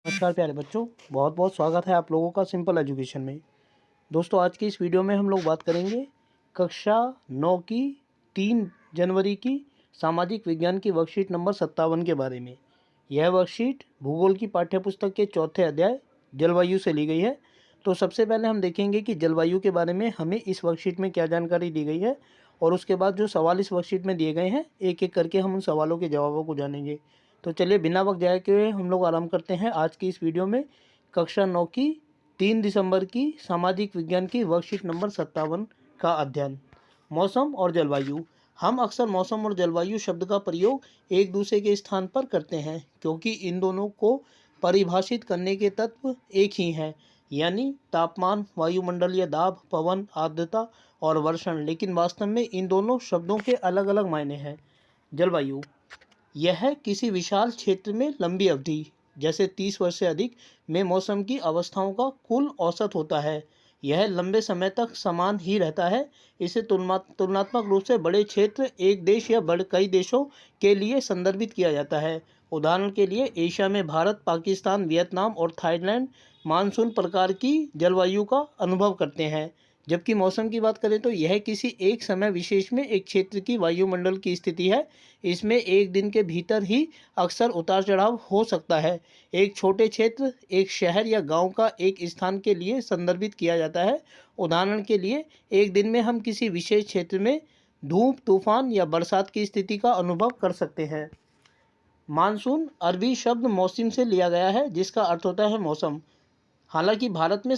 नमस्कार प्यारे बच्चों, बहुत बहुत स्वागत है आप लोगों का सिंपल एजुकेशन में। दोस्तों, आज की इस वीडियो में हम लोग बात करेंगे कक्षा 9 की 3 जनवरी की सामाजिक विज्ञान की वर्कशीट नंबर 57 के बारे में। यह वर्कशीट भूगोल की पाठ्यपुस्तक के चौथे अध्याय जलवायु से ली गई है। तो सबसे पहले हम देखेंगे कि जलवायु के बारे में हमें इस वर्कशीट में क्या जानकारी दी गई है, और उसके बाद जो सवाल इस वर्कशीट में दिए गए हैं एक एक करके हम उन सवालों के जवाबों को जानेंगे। तो चलिए बिना वक्त जाए के हम लोग आराम करते हैं आज की इस वीडियो में कक्षा 9 की 3 दिसंबर की सामाजिक विज्ञान की वर्कशीट नंबर 57 का अध्ययन। मौसम और जलवायु। हम अक्सर मौसम और जलवायु शब्द का प्रयोग एक दूसरे के स्थान पर करते हैं, क्योंकि इन दोनों को परिभाषित करने के तत्व एक ही हैं, यानी तापमान, वायुमंडलीय दाब, पवन, आर्द्रता और वर्षण। लेकिन वास्तव में इन दोनों शब्दों के अलग अलग मायने हैं। जलवायु यह किसी विशाल क्षेत्र में लंबी अवधि, जैसे 30 वर्ष से अधिक, में मौसम की अवस्थाओं का कुल औसत होता है। यह लंबे समय तक समान ही रहता है। इसे तुलनात्मक रूप से बड़े क्षेत्र, एक देश या कई देशों के लिए संदर्भित किया जाता है। उदाहरण के लिए एशिया में भारत, पाकिस्तान, वियतनाम और थाईलैंड मानसून प्रकार की जलवायु का अनुभव करते हैं। जबकि मौसम की बात करें तो यह किसी एक समय विशेष में एक क्षेत्र की वायुमंडल की स्थिति है। इसमें एक दिन के भीतर ही अक्सर उतार चढ़ाव हो सकता है। एक छोटे क्षेत्र, एक शहर या गांव का एक स्थान के लिए संदर्भित किया जाता है। उदाहरण के लिए एक दिन में हम किसी विशेष क्षेत्र में धूप, तूफान या बरसात की स्थिति का अनुभव कर सकते हैं। मानसून अरबी शब्द मौसम से लिया गया है, जिसका अर्थ होता है मौसम। हालांकि भारत में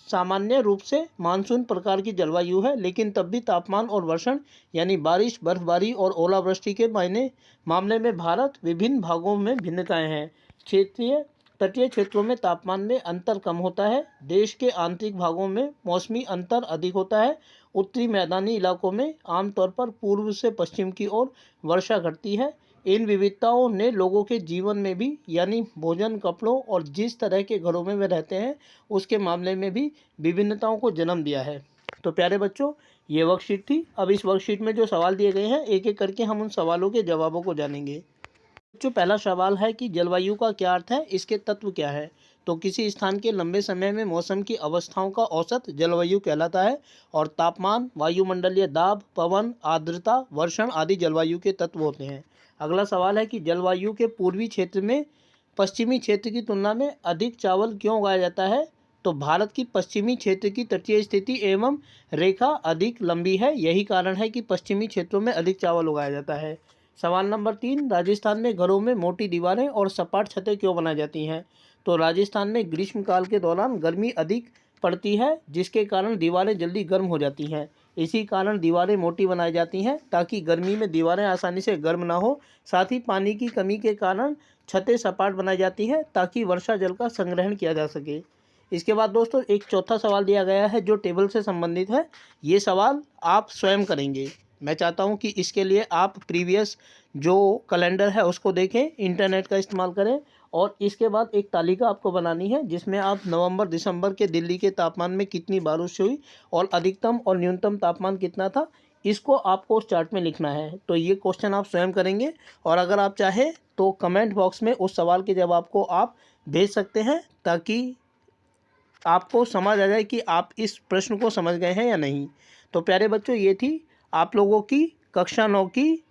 सामान्य रूप से मानसून प्रकार की जलवायु है, लेकिन तब भी तापमान और वर्षण यानी बारिश, बर्फबारी और ओलावृष्टि के मामले में भारत विभिन्न भागों में भिन्नताएं हैं। तटीय क्षेत्रों में तापमान में अंतर कम होता है। देश के आंतरिक भागों में मौसमी अंतर अधिक होता है। उत्तरी मैदानी इलाकों में आमतौर पर पूर्व से पश्चिम की ओर वर्षा घटती है। इन विविधताओं ने लोगों के जीवन में भी, यानी भोजन, कपड़ों और जिस तरह के घरों में वे रहते हैं उसके मामले में भी विभिन्नताओं को जन्म दिया है। तो प्यारे बच्चों, ये वर्कशीट थी। अब इस वर्कशीट में जो सवाल दिए गए हैं एक एक करके हम उन सवालों के जवाबों को जानेंगे। जो पहला सवाल है कि जलवायु का क्या अर्थ है, इसके तत्व क्या है। तो किसी स्थान के लंबे समय में मौसम की अवस्थाओं का औसत जलवायु कहलाता है, और तापमान, वायुमंडलीय दाब, पवन, आर्द्रता, वर्षण आदि जलवायु के तत्व होते हैं। अगला सवाल है कि जलवायु के पूर्वी क्षेत्र में पश्चिमी क्षेत्र की तुलना में अधिक चावल क्यों उगाया जाता है। तो भारत की पश्चिमी क्षेत्र की तटीय स्थिति एवं रेखा अधिक लंबी है, यही कारण है कि पश्चिमी क्षेत्रों में अधिक चावल उगाया जाता है। सवाल नंबर 3, राजस्थान में घरों में मोटी दीवारें और सपाट छतें क्यों बनाई जाती हैं। तो राजस्थान में ग्रीष्मकाल के दौरान गर्मी अधिक पड़ती है, जिसके कारण दीवारें जल्दी गर्म हो जाती हैं। इसी कारण दीवारें मोटी बनाई जाती हैं, ताकि गर्मी में दीवारें आसानी से गर्म ना हो। साथ ही पानी की कमी के कारण छतें सपाट बनाई जाती हैं, ताकि वर्षा जल का संग्रहण किया जा सके। इसके बाद दोस्तों एक चौथा सवाल दिया गया है जो टेबल से संबंधित है। ये सवाल आप स्वयं करेंगे। मैं चाहता हूं कि इसके लिए आप प्रीवियस जो कैलेंडर है उसको देखें, इंटरनेट का इस्तेमाल करें, और इसके बाद एक तालिका आपको बनानी है जिसमें आप नवंबर दिसंबर के दिल्ली के तापमान में कितनी बारिश हुई और अधिकतम और न्यूनतम तापमान कितना था, इसको आपको उस चार्ट में लिखना है। तो ये क्वेश्चन आप स्वयं करेंगे, और अगर आप चाहें तो कमेंट बॉक्स में उस सवाल के जवाब को आप भेज सकते हैं, ताकि आपको समझ आ जाए कि आप इस प्रश्न को समझ गए हैं या नहीं। तो प्यारे बच्चों, ये थी आप लोगों की कक्षा 9 की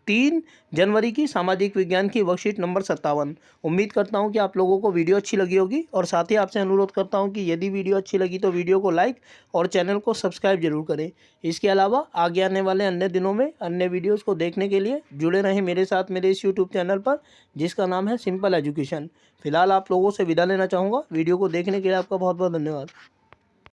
3 जनवरी की सामाजिक विज्ञान की वर्कशीट नंबर 57। उम्मीद करता हूं कि आप लोगों को वीडियो अच्छी लगी होगी, और साथ ही आपसे अनुरोध करता हूं कि यदि वीडियो अच्छी लगी तो वीडियो को लाइक और चैनल को सब्सक्राइब जरूर करें। इसके अलावा आगे आने वाले अन्य दिनों में अन्य वीडियोज़ को देखने के लिए जुड़े रहें मेरे साथ मेरे इस यूट्यूब चैनल पर, जिसका नाम है सिंपल एजुकेशन। फिलहाल आप लोगों से विदा लेना चाहूँगा। वीडियो को देखने के लिए आपका बहुत बहुत धन्यवाद।